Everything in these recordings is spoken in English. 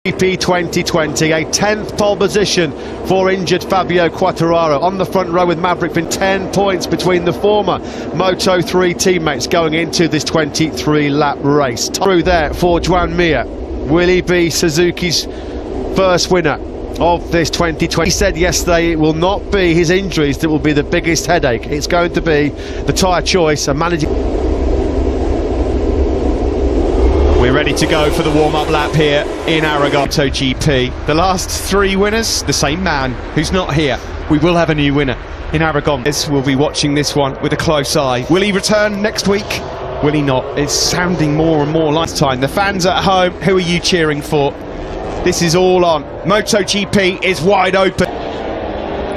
GP 2020, a 10th pole position for injured Fabio Quartararo. On the front row with Maverick, been 10 points between the former Moto3 teammates going into this 23-lap race. Through there for Joan Mir. Will he be Suzuki's first winner of this 2020? He said yesterday it will not be his injuries that will be the biggest headache. It's going to be the tyre choice and managing. We're ready to go for the warm-up lap here in Aragon motogp. The last 3 winners, the same man who's not here. We will have a new winner in Aragon. We'll be watching this one with a close eye. Will he return next week? Will he not? It's sounding more and more like time. The fans at home, who are you cheering for? This is all on. MotoGP is wide open.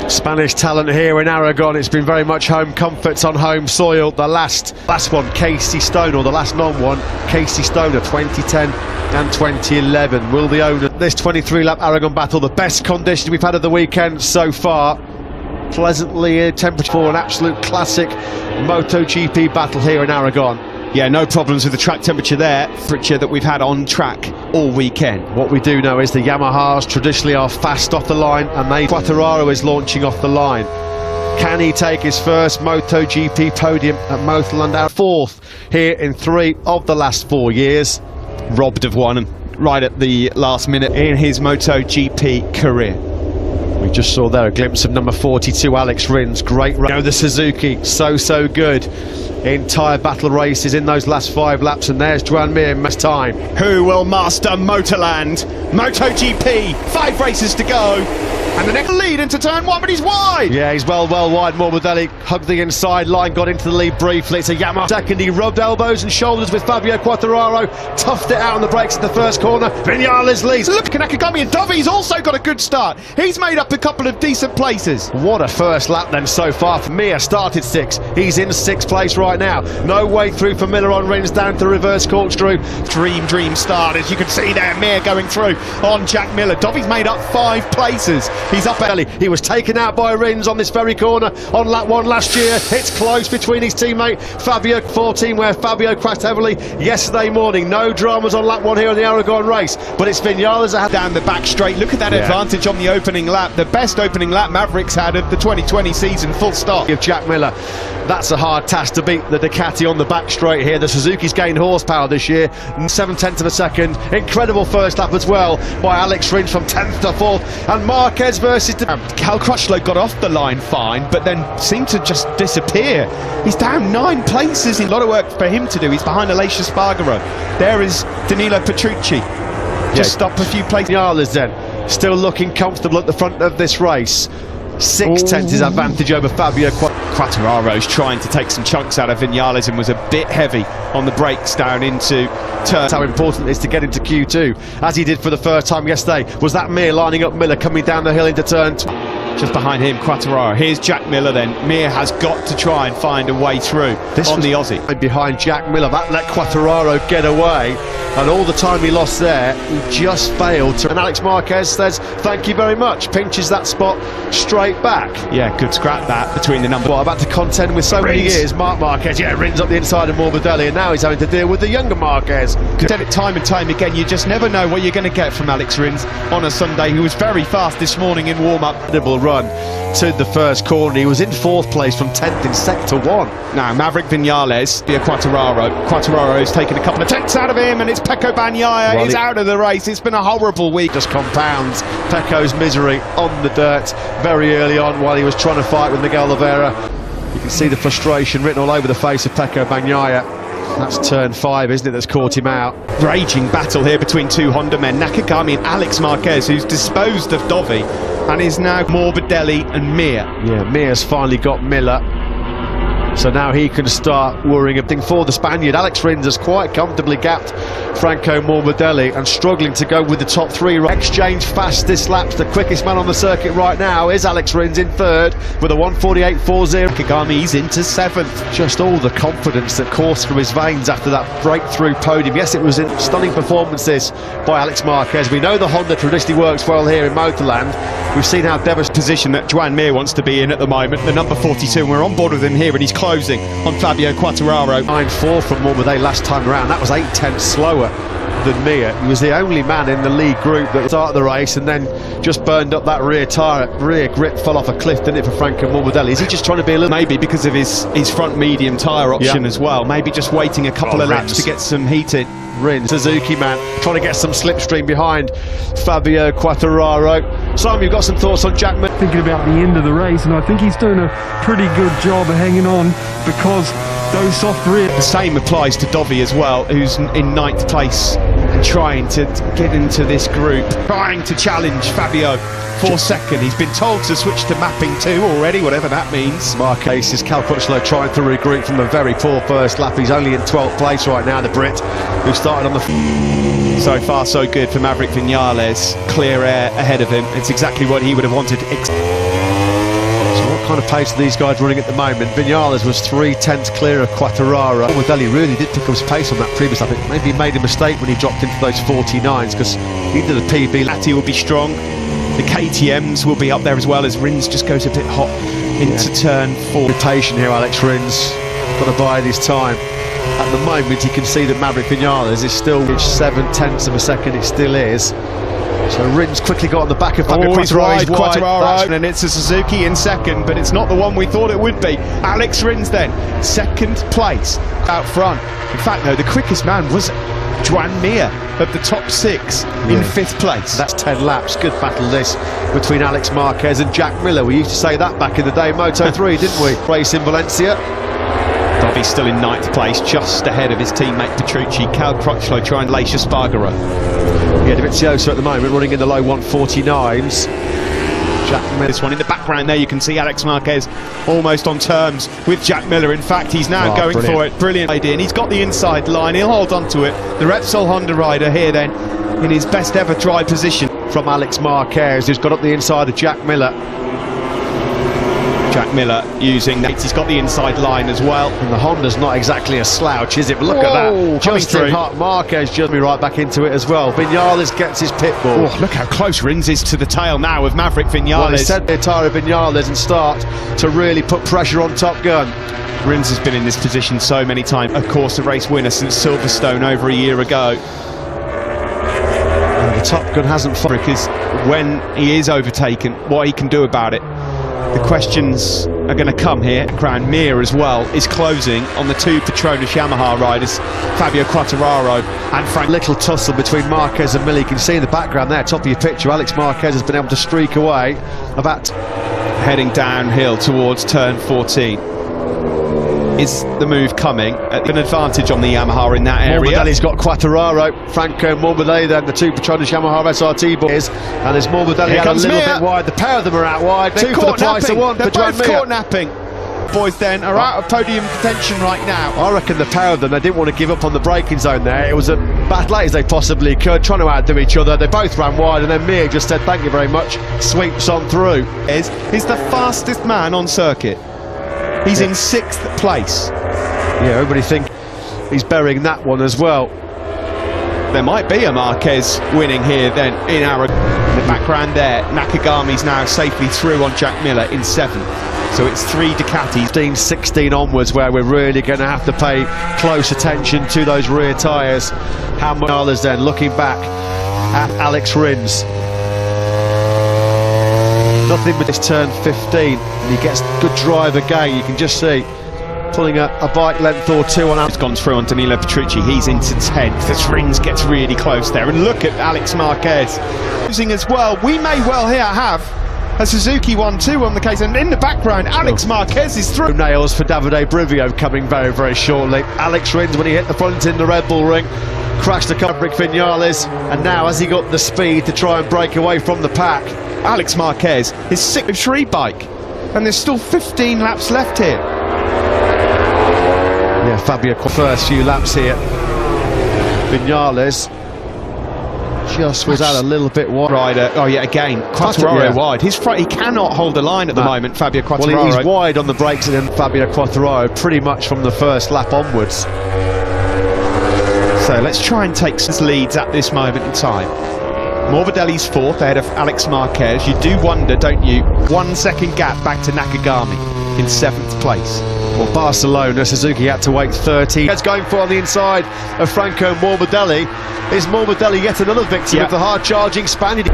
Spanish talent here in Aragon. It's been very much home comforts on home soil. The last one, Casey Stoner, the last non-one, Casey Stoner, 2010 and 2011. Will the owner this 23-lap Aragon battle, the best condition we've had of the weekend so far. Pleasantly temperature for an absolute classic MotoGP battle here in Aragon. Yeah, no problems with the track temperature there, temperature that we've had on track all weekend. What we do know is the Yamahas traditionally are fast off the line, and Quartararo is launching off the line. Can he take his first MotoGP podium at Motorland? Fourth here in 3 of the last 4 years. Robbed of one right at the last minute in his MotoGP career. We just saw there a glimpse of number 42, Alex Rins. Great run. You know, the Suzuki, so good in tyre battle races in those last 5 laps, and there's Joan Mir in time. Who will master Motorland? MotoGP, 5 races to go, and the next lead into turn 1, but he's wide. Yeah, he's well wide. Morbidelli hugged the inside line, got into the lead briefly. It's a Yamaha second. He rubbed elbows and shoulders with Fabio Quartararo, toughed it out on the brakes at the first corner. Vinales leads. Look, Nakagami and Dovi's also got a good start. He's made up a couple of decent places. What a first lap then so far. For Mir started 6. He's in 6th place right now. No way through for Miller on Rins, down to reverse corkscrew. Dream start, as you can see there. Mir going through on Jack Miller. Dovi's made up 5 places. He's up early. He was taken out by Rins on this very corner on lap 1 last year. It's close between his teammate Fabio 14, where Fabio crashed heavily yesterday morning. No dramas on lap 1 here in the Aragon race, but it's Vinales that had down the back straight. Look at that advantage on the opening lap. The best opening lap Mavericks had of the 2020 season, full stop. Give Jack Miller. That's a hard task to beat the Ducati on the back straight here. The Suzuki's gained horsepower this year, 7/10 of a second. Incredible first lap as well by Alex Rins from 10th to 4th. And Marquez versus Cal Crutchlow got off the line fine, but then seemed to just disappear. He's down 9 places. A lot of work for him to do. He's behind Aleix Espargaro. There is Danilo Petrucci. Just up a few places. Vinales then still looking comfortable at the front of this race. 6/10 his advantage over Fabio Quartararo's trying to take some chunks out of Vinales and was a bit heavy on the brakes down into turn. How important it is to get into Q2, as he did for the first time yesterday. Was that Mir lining up Miller coming down the hill into turn 2? Just behind him, Quartararo. Here's Jack Miller then. Mir has got to try and find a way through on the Aussie. Behind Jack Miller, that let Quartararo get away, and all the time he lost there, he just failed to. And Alex Marquez says, thank you very much, pinches that spot straight back. Yeah, good scrap that between the numbers. Well, about to contend with so many years, Marc Marquez, Rins up the inside of Morbidelli, and now he's having to deal with the younger Marquez. Said it time and time again, you just never know what you're going to get from Alex Rins on a Sunday, who was very fast this morning in warm-up. Incredible run to the first corner. He was in 4th place from 10th in Sector 1. Now Maverick Vinales via Quartararo's taken a couple of tenths out of him, and it's Pecco Bagnaia is out of the race. It's been a horrible week. Just compounds Pecco's misery on the dirt very early on while he was trying to fight with Miguel Oliveira. You can see the frustration written all over the face of Pecco Bagnaia. That's turn 5, isn't it, that's caught him out. Raging battle here between 2 Honda men, Nakagami and Alex Marquez, who's disposed of Dovi and is now Morbidelli and Mir. Yeah, Mir's finally got Miller, so now he can start worrying a thing for the Spaniard. Alex Rins has quite comfortably gapped Franco Morbidelli and struggling to go with the top 3. Exchange fastest laps. The quickest man on the circuit right now is Alex Rins in 3rd with a 1:48.40. Nakagami's into 7th. Just all the confidence that coursed through his veins after that breakthrough podium. Yes, it was in stunning performances by Alex Marquez. We know the Honda traditionally works well here in Motorland. We've seen how devastating position that Joan Mir wants to be in at the moment, the number 42, and we're on board with him here, and he's closing on Fabio Quartararo. 9.4 from Morbidelli last time around. That was 0.8 slower than Mir. He was the only man in the lead group that started the race and then just burned up that rear tyre. Rear grip fell off a cliff, didn't it, for Franco Morbidelli? Is he just trying to be a little... Maybe because of his front medium tyre option as well. Maybe just waiting a couple of laps to get some heat in. Rins, Suzuki man, trying to get some slipstream behind Fabio Quartararo. Simon, you've got some thoughts on Jack Miller? Thinking about the end of the race, and I think he's doing a pretty good job of hanging on because those soft rear... The same applies to Dovi as well, who's in 9th place and trying to get into this group, trying to challenge Fabio for second. He's been told to switch to mapping 2 already, whatever that means. Marquez is Cal Crutchlow trying to regroup from a very poor first lap. He's only in 12th place right now, the Brit, who started on the... So far so good for Maverick Viñales. Clear air ahead of him. It's exactly what he would have wanted. So what kind of pace are these guys running at the moment? Viñales was 3/10 clear of Quartararo. Morbidelli really did pick up his pace on that previous lap. Maybe he made a mistake when he dropped into those 49s because he did a PB. Lati will be strong. The KTMs will be up there as well as Rins just goes a bit hot into turn 4. Rotation here, Alex Rins. Got to bide his time. At the moment, you can see that Maverick Viñales is still 7/10 of a second. It still is. So Rins quickly got on the back of Fabio Quartararo. Quartararo, and it's a Suzuki in second, but it's not the one we thought it would be. Alex Rins then, 2nd place out front. In fact, though, the quickest man was Joan Mir of the top 6 in 5th place. That's 10 laps. Good battle this between Alex Marquez and Jack Miller. We used to say that back in the day, Moto3, didn't we? Race in Valencia. Dovi's still in 9th place, just ahead of his teammate Petrucci. Cal Crutchlow trying Lacia Spargaro. Yeah, Dovizioso at the moment running in the low 149s. Jack Miller. This one in the background there, you can see Alex Marquez almost on terms with Jack Miller. In fact, he's now going for it. Brilliant idea, and he's got the inside line. He'll hold on to it. The Repsol Honda rider here then in his best ever drive position. From Alex Marquez, who's got up the inside of Jack Miller. Jack Miller using that. He's got the inside line as well. And the Honda's not exactly a slouch, is it? But look at that. Just in hot. Marquez just be right back into it as well. Viñales gets his pit ball. Oh, look how close Rins is to the tail now of Maverick Viñales. Well, they said they tire Viñales and start to really put pressure on Top Gun. Rins has been in this position so many times. Of course, a race winner since Silverstone over a year ago. And the Top Gun hasn't fought. Because when he is overtaken, what he can do about it. The questions are going to come here. Crown Mir as well is closing on the 2 Petronas Yamaha riders, Fabio Quartararo and Frank. Little tussle between Marquez and Miller. You can see in the background there, top of your picture, Alex Marquez has been able to streak away about heading downhill towards turn 14. Is the move coming at an advantage on the Yamaha in that area? Morbidelli's got Quartararo, Franco Morbidelli, then the 2 Petronas Yamaha SRT boys, and as Morbidelli out a little bit wide, the pair of them are out wide. They're 2 for the price of 1 for Joan Mir. Caught napping. Boys then are out of podium contention right now. I reckon the pair of them, they didn't want to give up on the braking zone there. It was as battle as they possibly could, trying to outdo each other. They both ran wide, and then Mir just said thank you very much, sweeps on through. Is the fastest man on circuit. He's in 6th place. Yeah, everybody think he's burying that one as well. There might be a Marquez winning here then in Aragon. In the background there, Nakagami's now safely through on Jack Miller in 7th. So it's 3 Ducatis. 16 onwards where we're really going to have to pay close attention to those rear tyres. How much then looking back at Alex Rins. Nothing but this turn 15, and he gets good drive again. You can just see pulling a bike length or 2 on. It's gone through on Danilo Petrucci. He's into 10th as Rins gets really close there, and look at Alex Marquez losing as well. We may well here have a Suzuki 1-2 on the case, and in the background Alex Marquez is through. Nails for Davide Brivio coming very, very shortly. Alex Rins, when he hit the front in the Red Bull ring, crashed a Maverick Viñales, and now has he got the speed to try and break away from the pack? Alex Marquez is 6th bike, and there's still 15 laps left here. Yeah, Fabio first few laps here. Viñales just was out a little bit wide. Rider, oh yeah, again, Quartararo wide. His front, he cannot hold the line at the moment, Fabio Quartararo. Well, he's wide on the brakes, and then Fabio Quartararo pretty much from the first lap onwards. So let's try and take some leads at this moment in time. Morbidelli's fourth ahead of Alex Marquez. You do wonder, don't you, 1 second gap back to Nakagami in 7th place. Well, Barcelona, Suzuki had to wait 30. It's going for on the inside of Franco Morbidelli. Is Morbidelli yet another victim of the hard-charging Spaniard?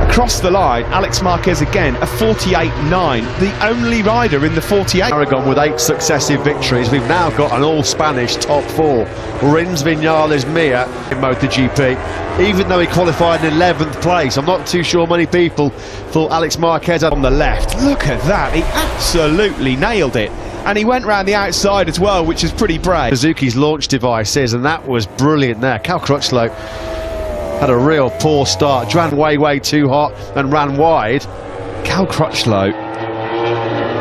Across the line, Alex Marquez again, a 48.9, the only rider in the 48. Aragon with 8 successive victories. We've now got an all-Spanish top 4. Rins, Vinales, Mir in MotoGP. Even though he qualified in 11th place, I'm not too sure many people thought Alex Marquez on the left. Look at that, he absolutely nailed it. And he went round the outside as well, which is pretty brave. Suzuki's launch device is, and that was brilliant there. Cal Crutchlow had a real poor start, ran way too hot and ran wide. Cal Crutchlow,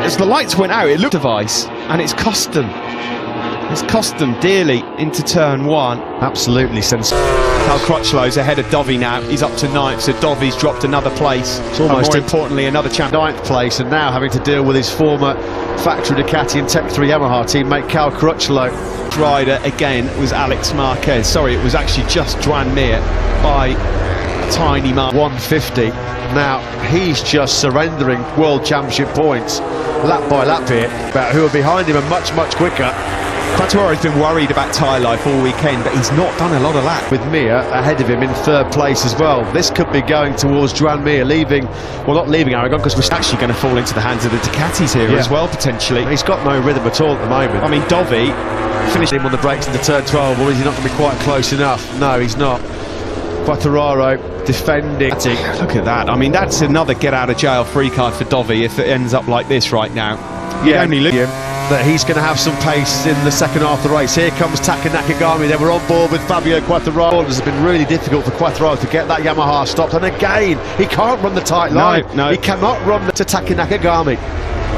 as the lights went out, it looked device, and it's cost them dearly into turn 1. Absolutely sensational. Cal Crutchlow's ahead of Dovi now. He's up to 9th, so Dovi's dropped another place. It's almost, more importantly, another champion. 9th place, and now having to deal with his former factory Ducati and Tech 3 Yamaha teammate Cal Crutchlow. Rider again was Alex Marquez. Sorry, it was actually just Joan Mir by a tiny mark. 150. Now he's just surrendering World Championship points lap by lap here. But who are behind him are much quicker. Quattuaro's been worried about tyre life all weekend, but he's not done a lot of laps. With Mir ahead of him in 3rd place as well. This could be going towards Joan Mir leaving, well, not leaving Aragon, because we're actually going to fall into the hands of the Ducatis here as well, potentially. He's got no rhythm at all at the moment. I mean, Dovi finished him on the brakes into turn 12, or is he not going to be quite close enough? No, he's not. Quattararo defending. Look at that. I mean, that's another get-out-of-jail-free card for Dovi if it ends up like this right now. Only that he's going to have some pace in the second half of the race. Here comes Taka Nakagami. They were on board with Fabio Quattararo. It has been really difficult for Quattararo to get that Yamaha stopped, and again he can't run the tight line. No, he cannot run to Taka Nakagami.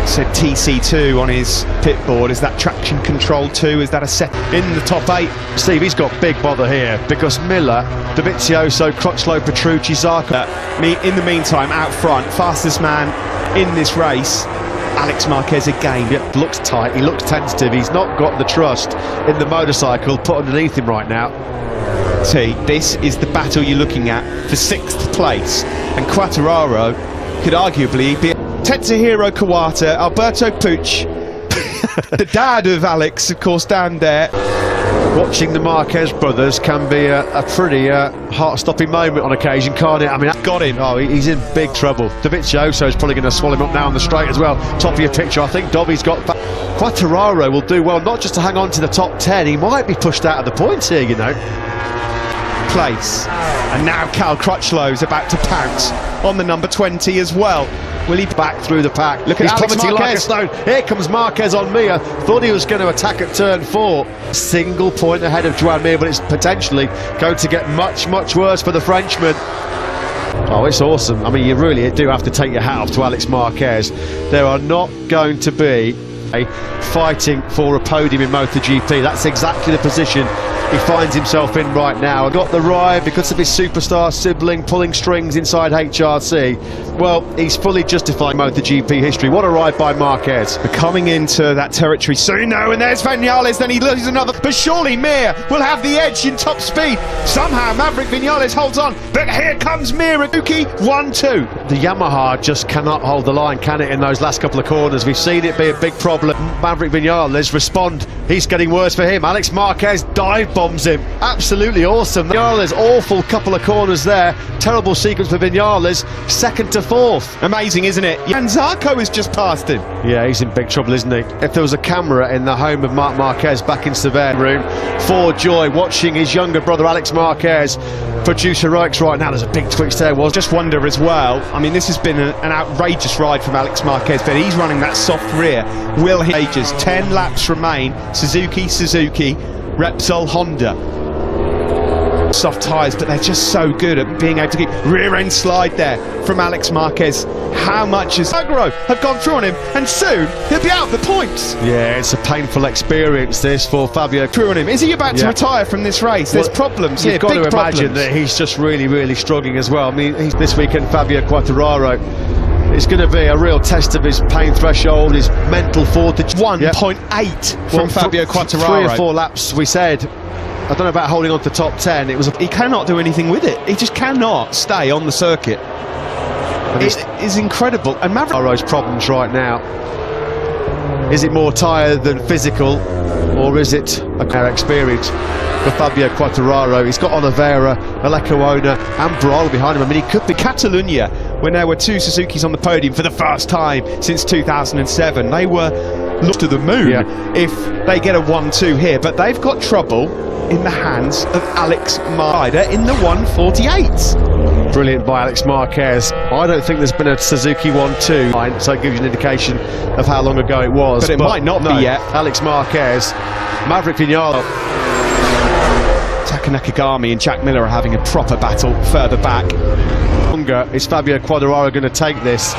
Said TC2 on his pit board. Is that traction control 2? Is that a set in the top 8? Steve, he's got big bother here because Miller, Dovizioso, Crutchlow, Petrucci, Zarco. In the meantime, out front, fastest man in this race, Alex Marquez again. Yep, looks tight, he looks tentative, he's not got the trust in the motorcycle put underneath him right now. This is the battle you're looking at for 6th place, and Quattararo could arguably be Tetsuhiro Kawata, Alberto Pucci, the dad of Alex, of course, down there. Watching the Marquez brothers can be a pretty heart-stopping moment on occasion, can't it? I mean, got him. Oh, he's in big trouble. Dovizioso is probably going to swallow him up now on the straight as well. Top of your picture, I think Dovi's got. Quattararo will do well, not just to hang on to the top 10. He might be pushed out of the points here, you know. Place, and now Cal Crutchlow's about to pounce on the number 20 as well. Will he back through the pack? Look at Alex Marquez. Like a stone. Here comes Marquez on Mir. Thought he was going to attack at turn 4. Single point ahead of Joan Mir, but it's potentially going to get much worse for the Frenchman. Oh, it's awesome. I mean, you really do have to take your hat off to Alex Marquez. There are not going to be fighting for a podium in MotoGP. That's exactly the position he finds himself in right now. Got the ride because of his superstar sibling pulling strings inside HRC. Well, he's fully justifying MotoGP history. What a ride by Marquez. We're coming into that territory soon now, and there's Vinales, then he loses another, but surely Mir will have the edge in top speed. Somehow Maverick Vinales holds on, but here comes Mir. 1-2. The Yamaha just cannot hold the line, can it, in those last couple of corners? We've seen it be a big problem. Maverick Vinales respond. He's getting worse for him. Alex Marquez dive bombs him. Absolutely awesome. Vinales, awful couple of corners there. Terrible sequence for Vinales. 2nd to 4th. Amazing, isn't it? And Zarco has just passed him. Yeah, he's in big trouble, isn't he? If there was a camera in the home of Marc Marquez back in Saverne room, for joy, watching his younger brother Alex Marquez produce heroics right now. There's a big twitch there. Just wonder as well, I mean, this has been an outrageous ride from Alex Marquez, but he's running that soft rear. Will he? 10 laps remain. Suzuki, Repsol, Honda. Soft tyres, but they're just so good at being able to keep rear end slide there from Alex Marquez. How much has Agro have gone through on him, and soon he'll be out the points. Yeah, it's a painful experience this for Fabio. Through on him. Is he about to retire from this race? There's problems here. You've got to imagine that he's just really struggling as well. I mean, this weekend Fabio Quattararo, it's going to be a real test of his pain threshold, his mental fortitude. 1.8 from Fabio Quattararo. 3 or 4 laps, we said. I don't know about holding on to top 10. He cannot do anything with it. He just cannot stay on the circuit. It is incredible. And Maverick's problems right now. Is it more tyre than physical, or is it a experience for Fabio Quartararo? He's got Oliveira, Lecuona and Broll behind him. I mean, he could be Catalunya, when there were two Suzukis on the podium for the first time since 2007. They were looked to the moon if they get a 1-2 here, but they've got trouble in the hands of Alex Marquez in the 148. Brilliant by Alex Marquez. I don't think there's been a Suzuki 1-2, so it gives you an indication of how long ago it was. But it might not be yet. Alex Marquez, Maverick Vinales. Taka Nakagami and Jack Miller are having a proper battle further back. Is Fabio Quartararo going to take this?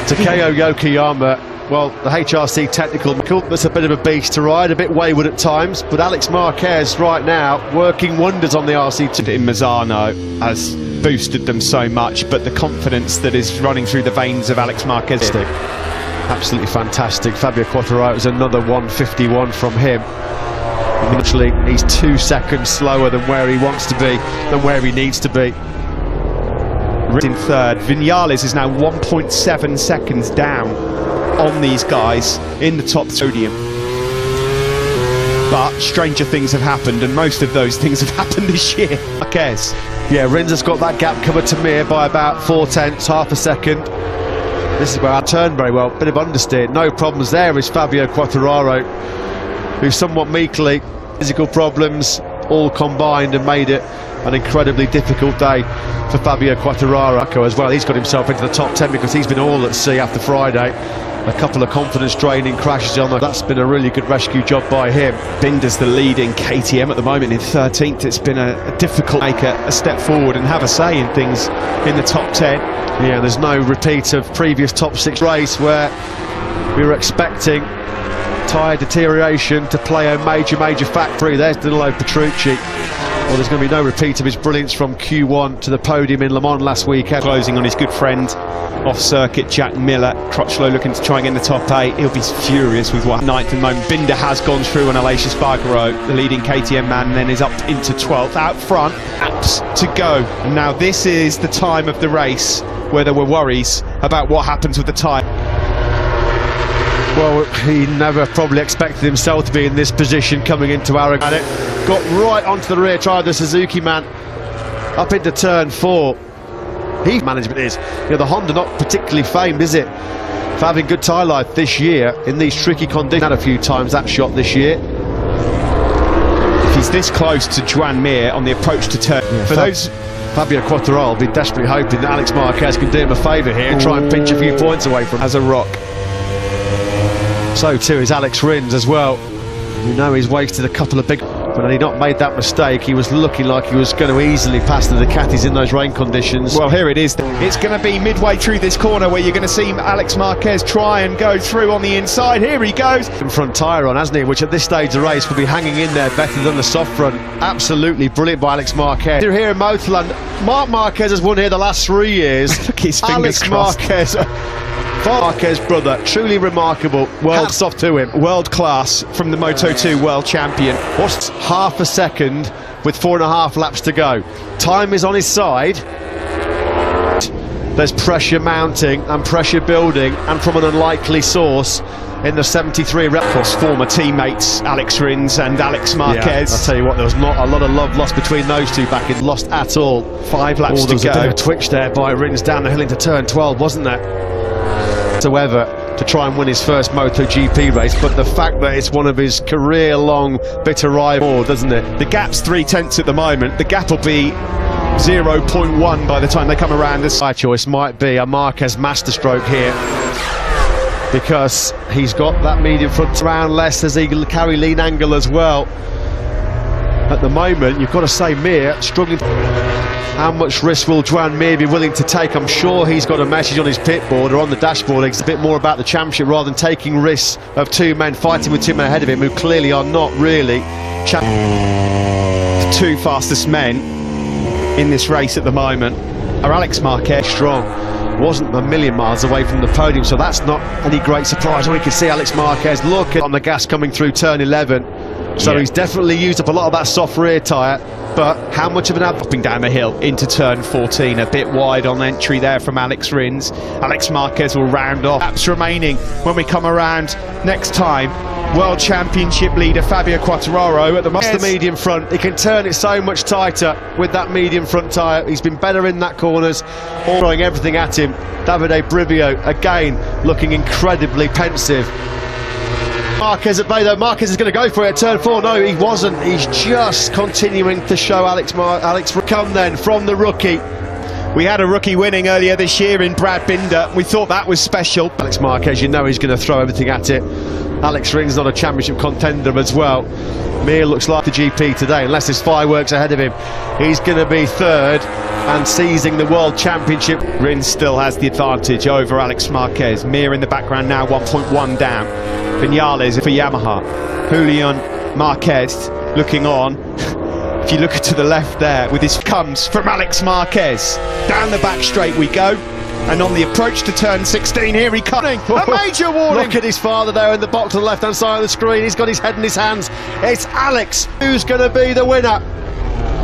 Takeo Yokoyama, well, the HRC technical, that's a bit of a beast to ride, a bit wayward at times, but Alex Marquez right now working wonders on the RC2. In Mazzano has boosted them so much, but the confidence that is running through the veins of Alex Marquez. Absolutely fantastic. Fabio Quartararo is another 151 from him. Actually, he's 2 seconds slower than where he wants to be, than where he needs to be. In third, Vinales is now 1.7 seconds down on these guys in the top podium. But stranger things have happened, and most of those things have happened this year. Marquez. Yeah, Rins has got that gap covered to Mir by about 0.4, half a second. This is where I turned very well, bit of understeer, no problems there is Fabio Quartararo, who somewhat meekly, physical problems all combined and made it an incredibly difficult day for Fabio Quartararo as well. He's got himself into the top 10 because he's been all at sea after Friday. A couple of confidence draining crashes on there. That's been a really good rescue job by him. Binder's the leading KTM at the moment in 13th. It's been a difficult make a step forward and have a say in things in the top 10. Yeah, there's no repeat of previous top 6 race where we were expecting tyre deterioration to play a major factor. There's Danilo Petrucci. Well, there's going to be no repeat of his brilliance from Q1 to the podium in Le Mans last weekend. Closing on his good friend off circuit, Jack Miller. Crutchlow looking to try and get in the top 8. He'll be furious with what 9th at the moment. Binder has gone through on Aleix Espargaro, the leading KTM man, and then is up into 12th. Out front, laps to go. And now this is the time of the race where there were worries about what happens with the tyre. Well, he never probably expected himself to be in this position coming into Aragon. Got right onto the rear tyre of the Suzuki man, up into turn 4. Management is, the Honda not particularly famed, is it, for having good tyre life this year in these tricky conditions. Had a few times that shot this year. If he's this close to Joan Mir on the approach to turn, Fabio Quartararo will be desperately hoping that Alex Marquez can do him a favour here and try and pinch a few points away from him. As a rock. So too is Alex Rins as well. You know, he's wasted a couple of big, but had he not made that mistake, he was looking like he was going to easily pass the Ducatis in those rain conditions. Well, here it is. It's going to be midway through this corner where you're going to see Alex Marquez try and go through on the inside. Here he goes. Front tyre on, hasn't he? Which at this stage of the race will be hanging in there better than the soft front. Absolutely brilliant by Alex Marquez. Here in Motorland, Marc Marquez has won here the last 3 years. Look, his fingers Alex crossed. Marquez brother, truly remarkable. Hats off to him. World class from the Moto2 world champion. What's half a second with 4.5 laps to go? Time is on his side. There's pressure mounting and pressure building, and from an unlikely source in the 73 course, former teammates Alex Rins and Alex Marquez. Yeah, I'll tell you what, there was not a lot of love lost between those two back in. Lost at all. 5 laps to go. There was a bit of a twitch there by Rins down the hill into turn 12, wasn't there? Whatsoever to try and win his first MotoGP race, but the fact that it's one of his career-long bitter rival, doesn't it? The gap's 0.3 at the moment. The gap will be 0.1 by the time they come around. This choice might be a Marquez masterstroke here, because he's got that medium front around less as he can carry lean angle as well. At the moment, you've got to say Mir struggling. How much risk will Joan Mir be willing to take? I'm sure he's got a message on his pit board or on the dashboard. It's a bit more about the championship rather than taking risks of 2 men fighting with 2 men ahead of him who clearly are not really the 2 fastest men in this race at the moment are Alex Marquez. Strong wasn't a million miles away from the podium, so that's not any great surprise. We can see Alex Marquez look on the gas coming through turn 11. So Yeah. he's definitely used up a lot of that soft rear tyre, but how much of an Dropping down the hill into turn 14, a bit wide on entry there from Alex Rins. Alex Marquez will round off. Laps remaining when we come around next time. World Championship leader Fabio Quartararo at the medium front? He can turn it so much tighter with that medium front tyre. He's been better in that corners, all throwing everything at him. Davide Brivio again looking incredibly pensive. Marquez at bay though. Marquez is going to go for it at turn 4. No, he wasn't. He's just continuing to show Alex come then from the rookie. We had a rookie winning earlier this year in Brad Binder. We thought that was special. Alex Marquez, you know he's going to throw everything at it. Alex Rins not a championship contender as well. Mir looks like the GP today, unless there's fireworks ahead of him. He's going to be third and seizing the World Championship. Rins still has the advantage over Alex Marquez. Mir in the background now, 1.1 down. Vinales for Yamaha. Julian Marquez looking on. If you look to the left there, with his comes from Alex Marquez. Down the back straight we go. And on the approach to turn 16, here he comes. A major warning. Look at his father there in the box on the left-hand side of the screen. He's got his head in his hands. It's Alex who's going to be the winner.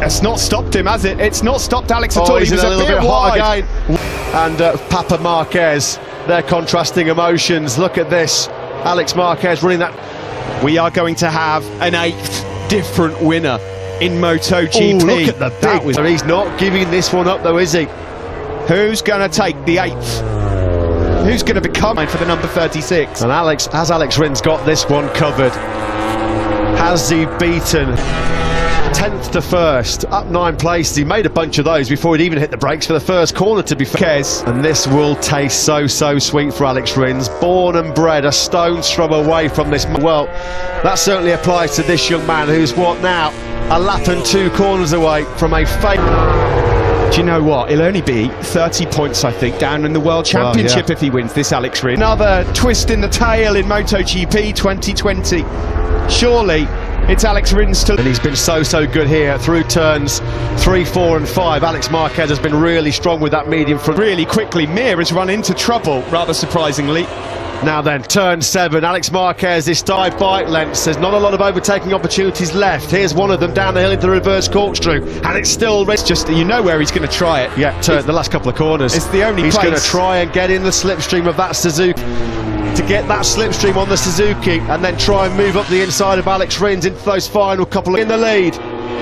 It's not stopped him, has it? It's not stopped Alex at all. He's He was a little bit wide. hot again. And Papa Marquez, they're contrasting emotions. Look at this. Alex Marquez running that. We are going to have an 8th different winner in MotoGP. Ooh, look at the big. So he's not giving this one up though, is he? Who's going to take the 8th? Who's going to become for the number 36? And has Alex Rins got this one covered? Has he beaten 10th to 1st, up 9 places? He made a bunch of those before he'd even hit the brakes for the first corner, to be fair. And this will taste so sweet for Alex Rins. Born and bred a stone's throw away from this. Well, that certainly applies to this young man who's what now? A lap and 2 corners away from a fake. Do you know what? He'll only be 30 points, I think, down in the World Championship if he wins this, Alex Rins. Another twist in the tail in MotoGP 2020. Surely it's Alex Rins to... And he's been so good here through turns 3, 4 and 5. Alex Marquez has been really strong with that medium front. Really quickly, Mir has run into trouble, rather surprisingly. Now then, turn 7, Alex Marquez, this dive bike lengths. There's not a lot of overtaking opportunities left. Here's one of them down the hill into the reverse corkscrew, and it's still... It's just, you know where he's going to try it. Yeah, the last couple of corners. It's the only He's place. going to try and get in the slipstream of that Suzuki. To get that slipstream on the Suzuki, and then try and move up the inside of Alex Rins into those final couple in the lead.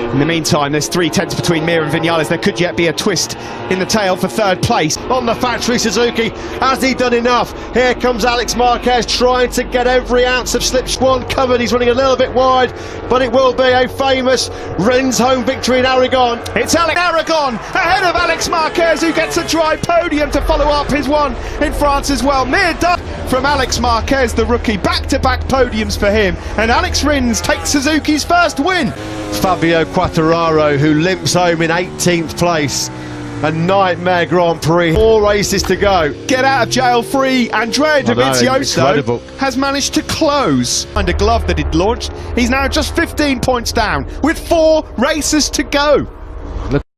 In the meantime, there's 3 tenths between Mir and Vinales. There could yet be a twist in the tail for 3rd place. On the factory Suzuki, has he done enough? Here comes Alex Marquez trying to get every ounce of slipstream covered. He's running a little bit wide, but it will be a famous Rins home victory in Aragon. It's Alex Aragon ahead of Alex Marquez, who gets a dry podium to follow up his one in France as well. Mir done from Alex Marquez, the rookie. Back-to-back podiums for him, and Alex Rins takes Suzuki's first win. Fabio Quartararo, who limps home in 18th place. A nightmare Grand Prix. 4 races to go. Get out of jail free. Andrea Dovizioso has managed to close under glove that he'd launched. He's now just 15 points down with 4 races to go.